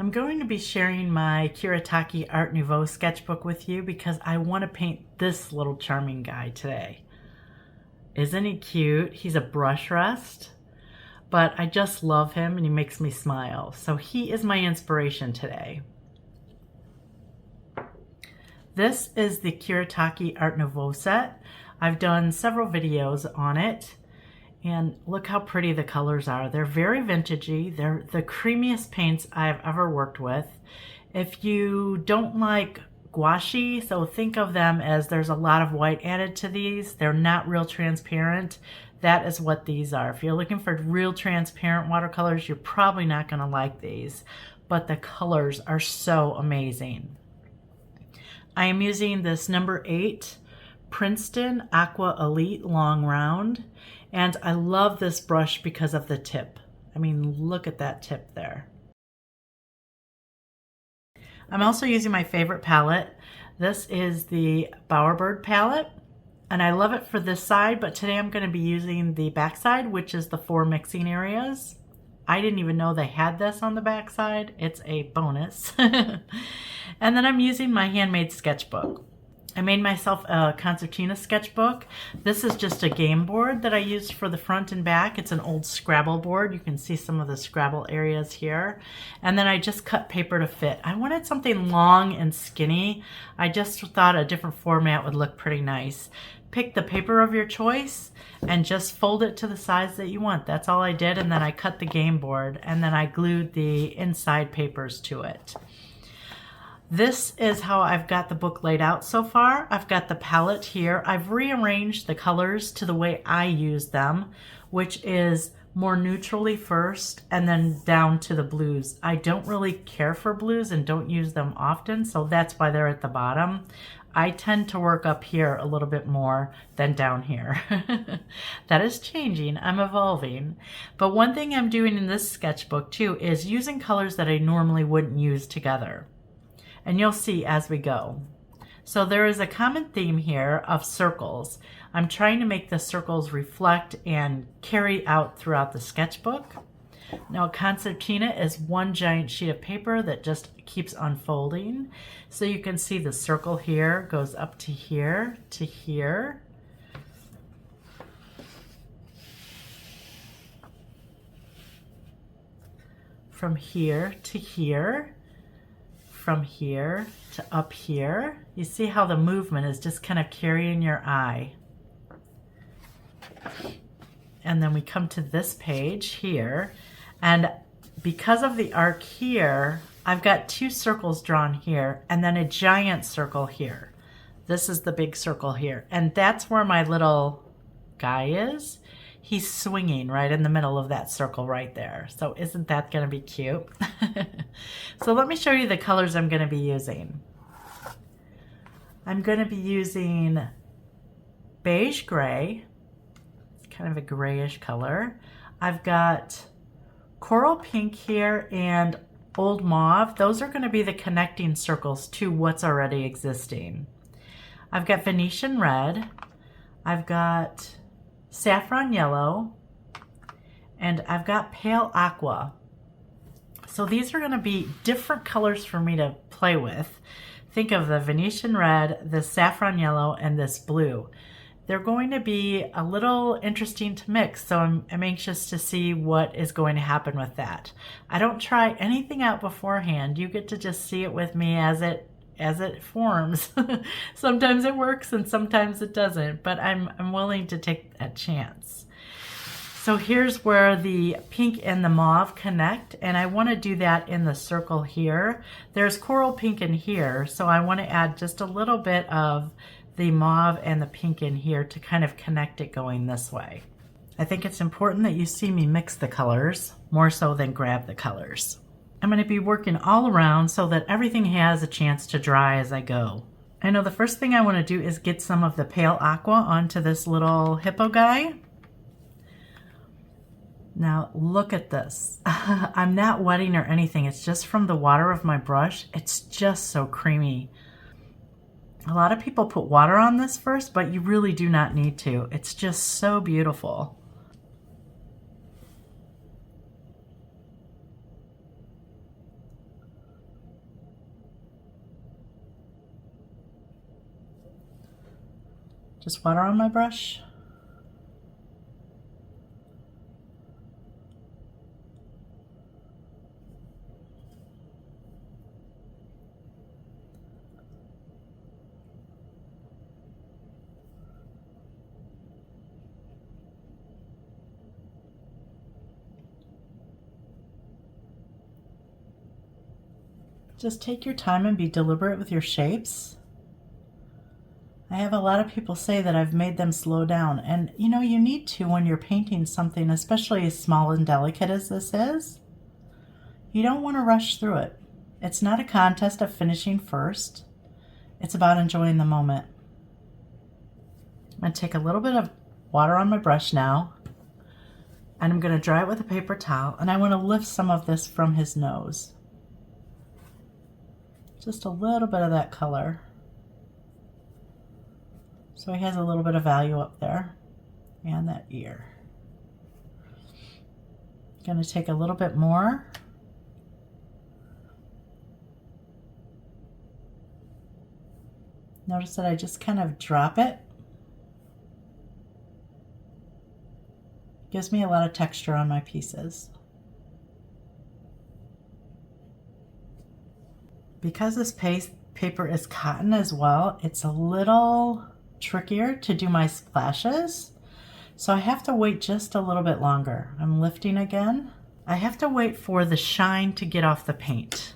I'm going to be sharing my Kuretake Art Nouveau sketchbook with you because I want to paint this little charming guy today. Isn't he cute? He's a brush rust, but I just love him and he makes me smile. So he is my inspiration today. This is the Kuretake Art Nouveau set. I've done several videos on it. And look how pretty the colors are. They're very vintagey. They're the creamiest paints I've ever worked with. If you don't like gouache, so think of them as there's a lot of white added to these. They're not real transparent. That is what these are. If you're looking for real transparent watercolors, you're probably not going to like these. But the colors are so amazing. I am using this number 8 Princeton Aqua Elite Long Round. And I love this brush because of the tip. I mean, look at that tip there. I'm also using my favorite palette. This is the Bowerbird palette. And I love it for this side, but today I'm going to be using the back side, which is the 4 mixing areas. I didn't even know they had this on the back side. It's a bonus. And then I'm using my handmade sketchbook. I made myself a concertina sketchbook. This is just a game board that I used for the front and back. It's an old Scrabble board. You can see some of the Scrabble areas here. And then I just cut paper to fit. I wanted something long and skinny. I just thought a different format would look pretty nice. Pick the paper of your choice and just fold it to the size that you want. That's all I did. And then I cut the game board and then I glued the inside papers to it. This is how I've got the book laid out so far. I've got the palette here. I've rearranged the colors to the way I use them, which is more neutrally first and then down to the blues. I don't really care for blues and don't use them often, so that's why they're at the bottom. I tend to work up here a little bit more than down here. That is changing. I'm evolving. But one thing I'm doing in this sketchbook too is using colors that I normally wouldn't use together. And you'll see as we go. So there is a common theme here of circles. I'm trying to make the circles reflect and carry out throughout the sketchbook. Now concertina is one giant sheet of paper that just keeps unfolding. So you can see the circle here goes up to here to here. From here to here. From here to up here. You see how the movement is just kind of carrying your eye. And then we come to this page here. And because of the arc here, I've got 2 circles drawn here and then a giant circle here. This is the big circle here. And that's where my little guy is. He's swinging right in the middle of that circle right there. So isn't that going to be cute? So let me show you the colors I'm going to be using. I'm going to be using beige gray. It's kind of a grayish color. I've got coral pink here and old mauve. Those are going to be the connecting circles to what's already existing. I've got Venetian red. I've got saffron yellow, and I've got pale aqua. So these are going to be different colors for me to play with. Think of the Venetian red, the saffron yellow, and this blue. They're going to be a little interesting to mix, so I'm anxious to see what is going to happen with that. I don't try anything out beforehand. You get to just see it with me as it forms. Sometimes it works and sometimes it doesn't, but I'm willing to take a chance. So here's where the pink and the mauve connect, and I want to do that in the circle here. There's coral pink in here, so I want to add just a little bit of the mauve and the pink in here to kind of connect it going this way. I think it's important that you see me mix the colors more so than grab the colors. I'm going to be working all around so that everything has a chance to dry as I go. I know the first thing I want to do is get some of the pale aqua onto this little hippo guy. Now look at this. I'm not wetting or anything. It's just from the water of my brush. It's just so creamy. A lot of people put water on this first, but you really do not need to. It's just so beautiful. Just water on my brush. Just take your time and be deliberate with your shapes. I have a lot of people say that I've made them slow down, and you know, you need to when you're painting something, especially as small and delicate as this is. You don't want to rush through it. It's not a contest of finishing first. It's about enjoying the moment. I'm going to take a little bit of water on my brush now, and I'm going to dry it with a paper towel, and I want to lift some of this from his nose. Just a little bit of that color. So he has a little bit of value up there. And that ear. Going to take a little bit more. Notice that I just kind of drop it. Gives me a lot of texture on my pieces. Because this paper is cotton as well, it's a little trickier to do my splashes. So I have to wait just a little bit longer. I'm lifting again. I have to wait for the shine to get off the paint.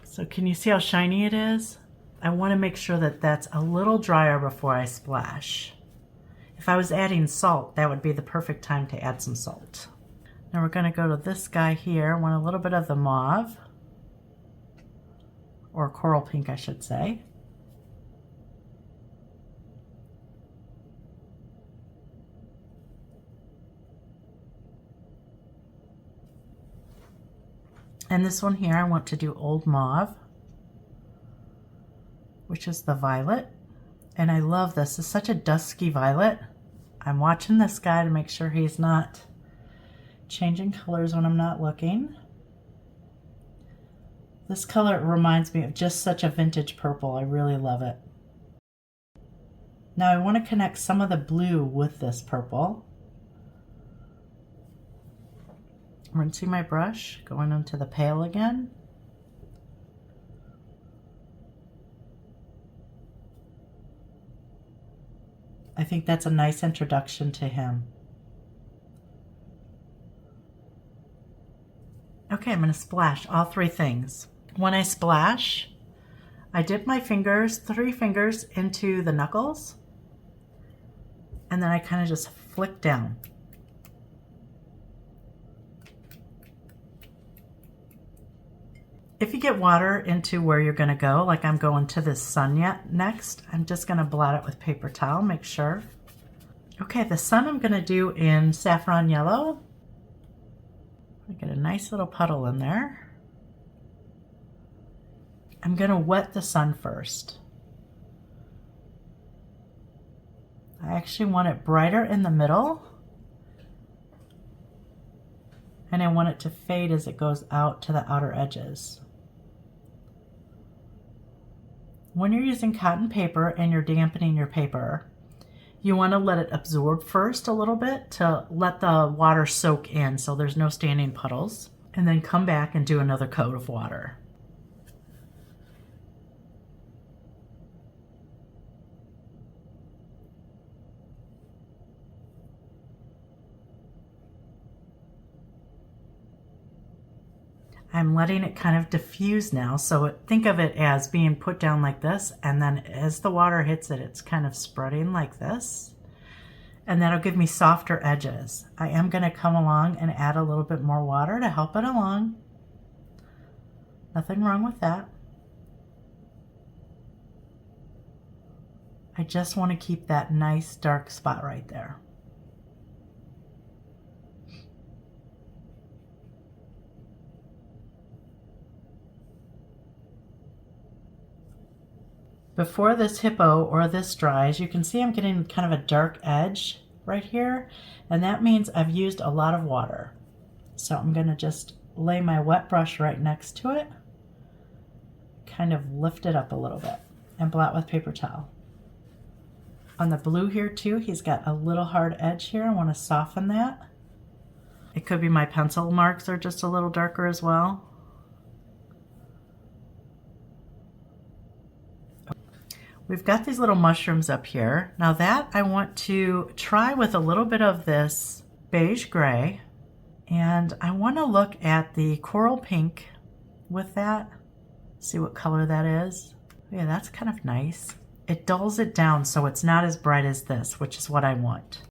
So can you see how shiny it is? I want to make sure that that's a little drier before I splash. If I was adding salt, that would be the perfect time to add some salt. Now we're going to go to this guy here. I want a little bit of the mauve. Or coral pink, I should say. And this one here, I want to do old mauve, which is the violet. And I love this. It's such a dusky violet. I'm watching this guy to make sure he's not changing colors when I'm not looking. This color reminds me of just such a vintage purple. I really love it. Now I want to connect some of the blue with this purple. Rinsing my brush, going into the pale again. I think that's a nice introduction to him. Okay, I'm going to splash all three things. When I splash, I dip my fingers, 3 fingers, into the knuckles, and then I kind of just flick down. If you get water into where you're going to go, like I'm going to the sun yet next, I'm just going to blot it with paper towel, make sure. Okay, the sun I'm going to do in saffron yellow. I get a nice little puddle in there. I'm going to wet the sun first. I actually want it brighter in the middle, and I want it to fade as it goes out to the outer edges. When you're using cotton paper and you're dampening your paper, you want to let it absorb first a little bit to let the water soak in so there's no standing puddles, and then come back and do another coat of water. I'm letting it kind of diffuse now, so think of it as being put down like this, and then as the water hits it, it's kind of spreading like this, and that'll give me softer edges. I am going to come along and add a little bit more water to help it along. Nothing wrong with that. I just want to keep that nice dark spot right there. Before this hippo or this dries, you can see I'm getting kind of a dark edge right here, and that means I've used a lot of water. So I'm going to just lay my wet brush right next to it, kind of lift it up a little bit, and blot with paper towel. On the blue here too, he's got a little hard edge here. I want to soften that. It could be my pencil marks are just a little darker as well. We've got these little mushrooms up here. Now that I want to try with a little bit of this beige gray, and I want to look at the coral pink with that, see what color that is. Yeah, that's kind of nice. It dulls it down so it's not as bright as this, which is what I want.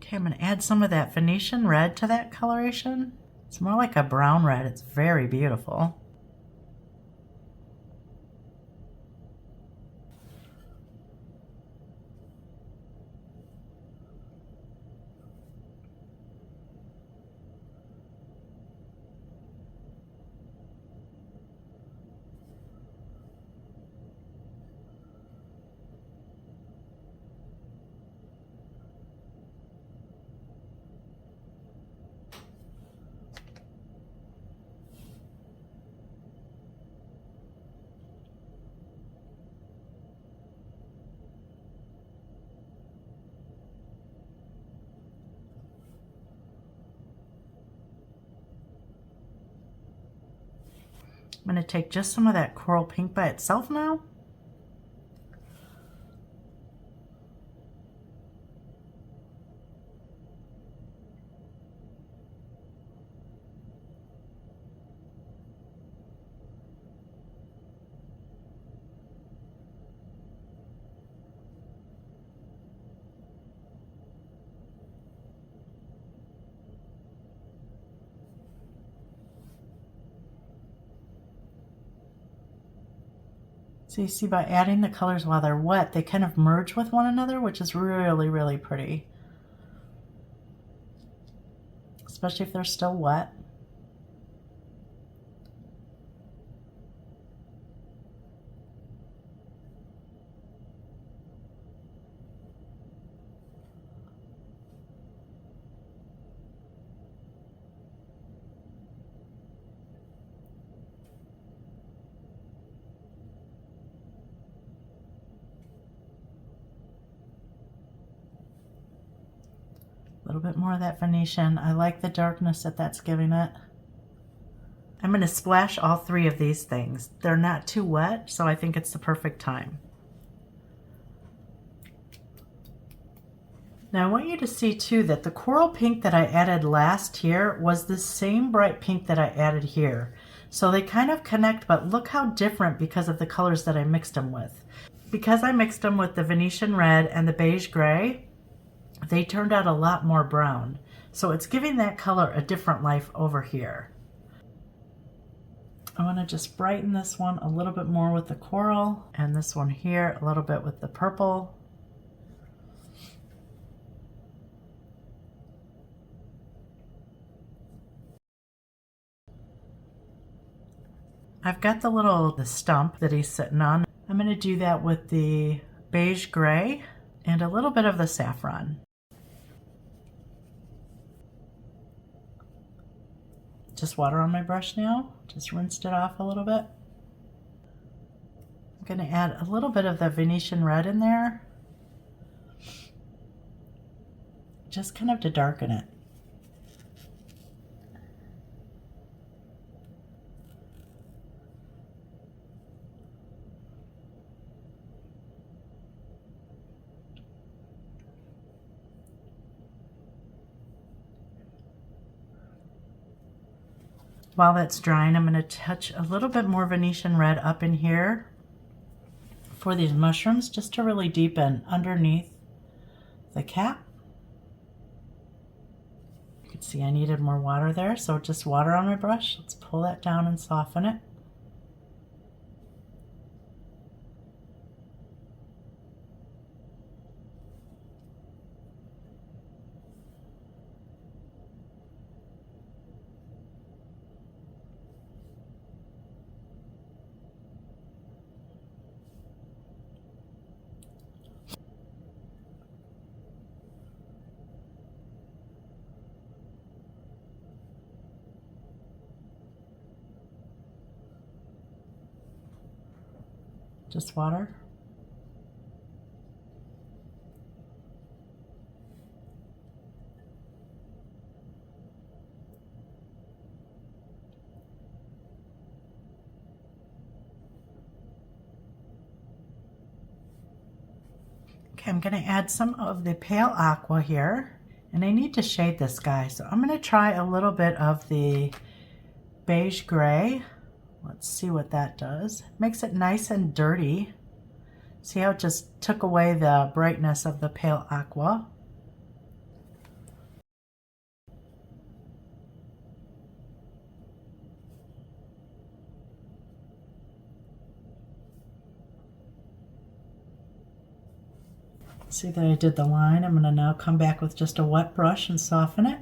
Okay, I'm going to add some of that Venetian red to that coloration. It's more like a brown red. It's very beautiful. I'm going to take just some of that coral pink by itself now. So you see by adding the colors while they're wet, they kind of merge with one another, which is really, really pretty. Especially if they're still wet. A little bit more of that Venetian. I like the darkness that that's giving it. I'm going to splash all three of these things. They're not too wet, so I think it's the perfect time. Now I want you to see too that the coral pink that I added last here was the same bright pink that I added here. So they kind of connect, but look how different because of the colors that I mixed them with. Because I mixed them with the Venetian red and the beige gray, they turned out a lot more brown. So it's giving that color a different life over here. I want to just brighten this one a little bit more with the coral, and this one here a little bit with the purple. I've got the stump that he's sitting on. I'm going to do that with the beige gray and a little bit of the saffron. Just water on my brush now. Just rinsed it off a little bit. I'm going to add a little bit of the Venetian red in there, just kind of to darken it. While that's drying, I'm going to touch a little bit more Venetian red up in here for these mushrooms, just to really deepen underneath the cap. You can see I needed more water there, so just water on my brush. Let's pull that down and soften it. Just water. Okay, I'm going to add some of the pale aqua here, and I need to shade this guy, so I'm going to try a little bit of the beige gray. Let's see what that does. Makes it nice and dirty. See how it just took away the brightness of the pale aqua? See that I did the line? I'm going to now come back with just a wet brush and soften it.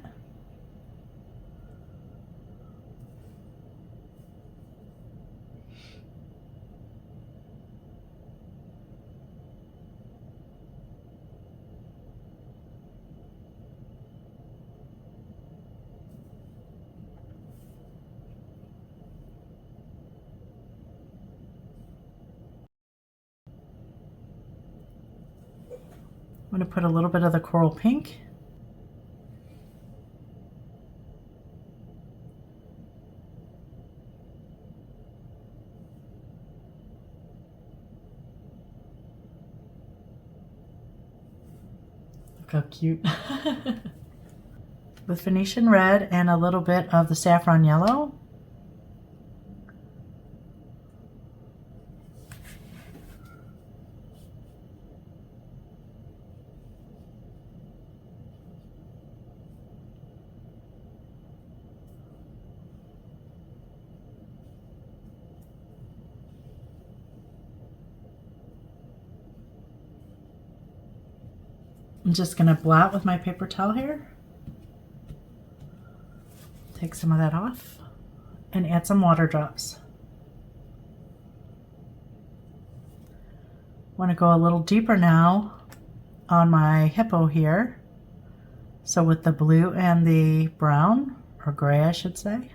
I'm going to put a little bit of the coral pink. Look how cute. With Venetian red and a little bit of the saffron yellow. I'm just going to blot with my paper towel here. Take some of that off and add some water drops. Want to go a little deeper now on my hippo here. So with the blue and the brown, or gray I should say.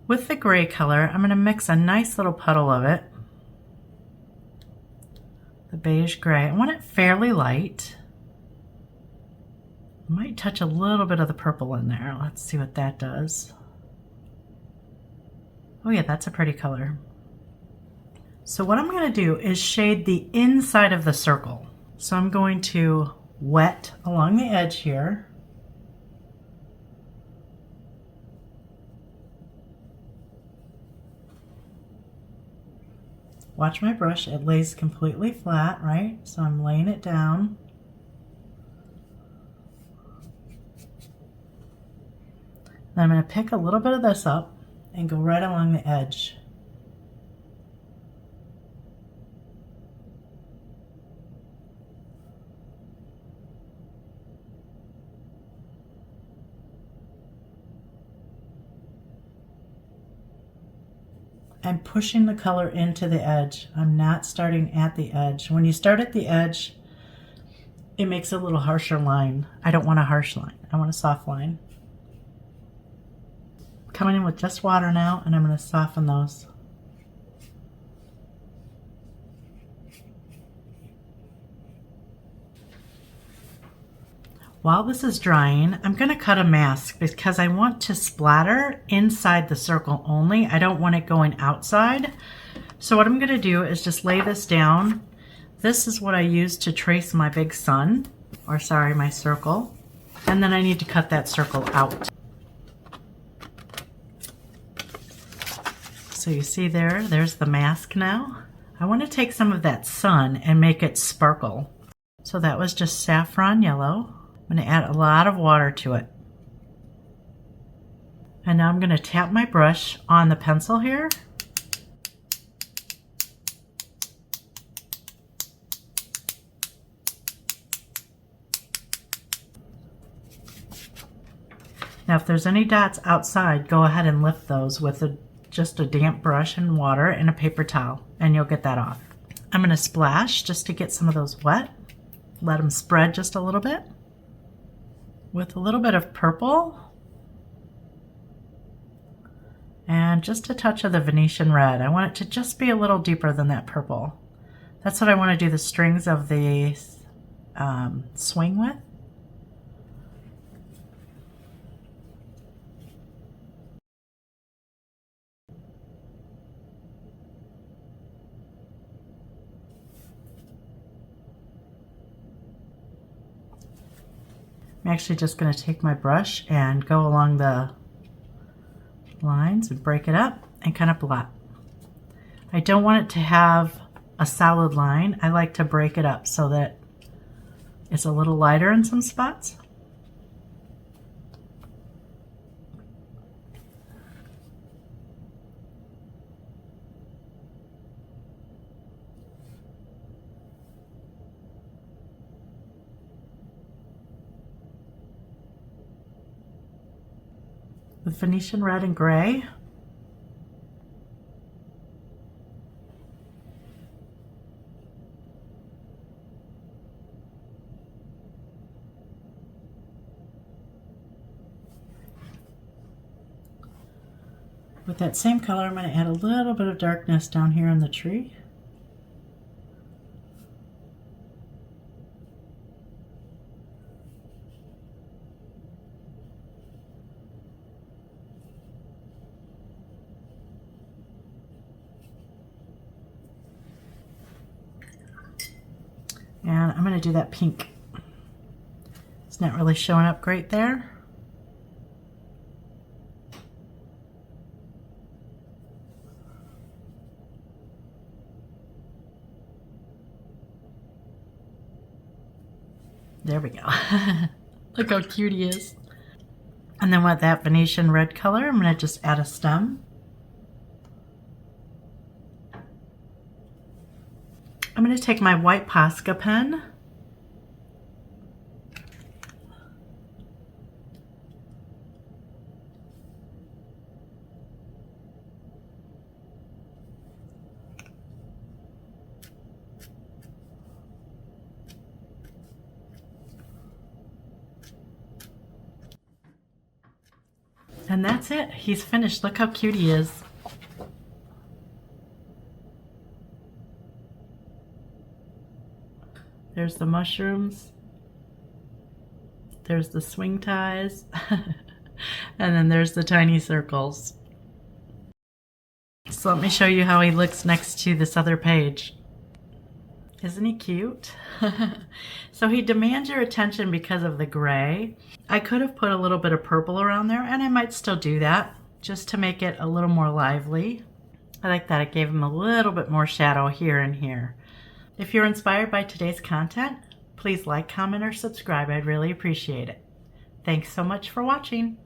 With the gray color, I'm going to mix a nice little puddle of it. The beige gray. I want it fairly light. I might touch a little bit of the purple in there. Let's see what that does. Oh yeah, that's a pretty color. So what I'm going to do is shade the inside of the circle. So I'm going to wet along the edge here. Watch my brush, it lays completely flat, right? So I'm laying it down. Then I'm going to pick a little bit of this up and go right along the edge. I'm pushing the color into the edge. I'm not starting at the edge. When you start at the edge, it makes a little harsher line. I don't want a harsh line. I want a soft line. Coming in with just water now, and I'm going to soften those. While this is drying, I'm going to cut a mask because I want to splatter inside the circle only. I don't want it going outside. So what I'm going to do is just lay this down. This is what I use to trace my big sun, or sorry, my circle. And then I need to cut that circle out. So you see there's the mask now. I want to take some of that sun and make it sparkle. So that was just saffron yellow. I'm going to add a lot of water to it. And now I'm going to tap my brush on the pencil here. Now if there's any dots outside, go ahead and lift those with just a damp brush and water and a paper towel, and you'll get that off. I'm going to splash just to get some of those wet. Let them spread just a little bit with a little bit of purple and just a touch of the Venetian red. I want it to just be a little deeper than that purple. That's what I want to do the strings of the swing with. I'm actually just going to take my brush and go along the lines and break it up and kind of blot. I don't want it to have a solid line. I like to break it up so that it's a little lighter in some spots. With Venetian red and gray. With that same color, I'm going to add a little bit of darkness down here in the tree. And I'm going to do that pink. It's not really showing up great there. There we go. Look how cute he is. And then with that Venetian red color, I'm going to just add a stem. I'm going to take my white Posca pen and that's it. He's finished. Look how cute he is. There's the mushrooms. There's the swing ties. And then there's the tiny circles. So let me show you how he looks next to this other page. Isn't he cute? So he demands your attention because of the gray. I could have put a little bit of purple around there, and I might still do that just to make it a little more lively. I like that it gave him a little bit more shadow here and here. If you're inspired by today's content, please like, comment, or subscribe. I'd really appreciate it. Thanks so much for watching.